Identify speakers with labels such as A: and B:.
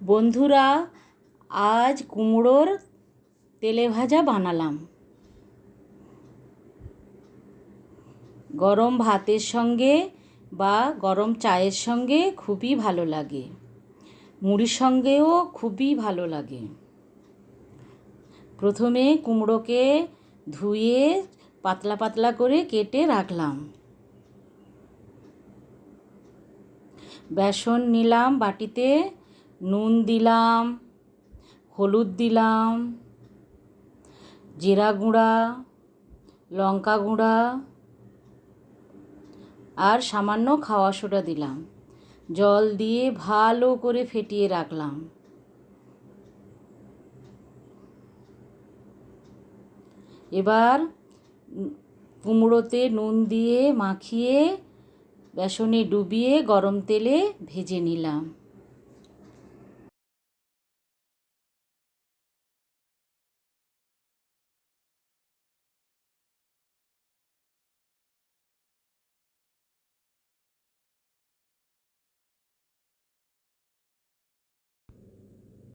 A: বন্ধুরা, আজ কুমড়োর তেলে ভাজা বানালাম। গরম ভাতের সঙ্গে বা গরম চায়ের সঙ্গে খুবই ভালো লাগে, মুড়ির সঙ্গেও খুবই ভালো লাগে। প্রথমে কুমড়োকে ধুয়ে পাতলা পাতলা করে কেটে রাখলাম। বেসন নিলাম বাটিতে, নুন দিলাম, হলুদ দিলাম, জিরা গুঁড়া, লঙ্কা গুঁড়া আর সামান্য খাওয়া সোডা দিলাম। জল দিয়ে ভালো করে ফেটিয়ে রাখলাম। এবার কুমড়োতে নুন দিয়ে মাখিয়ে বেসনে ডুবিয়ে গরম তেলে ভেজে নিলাম।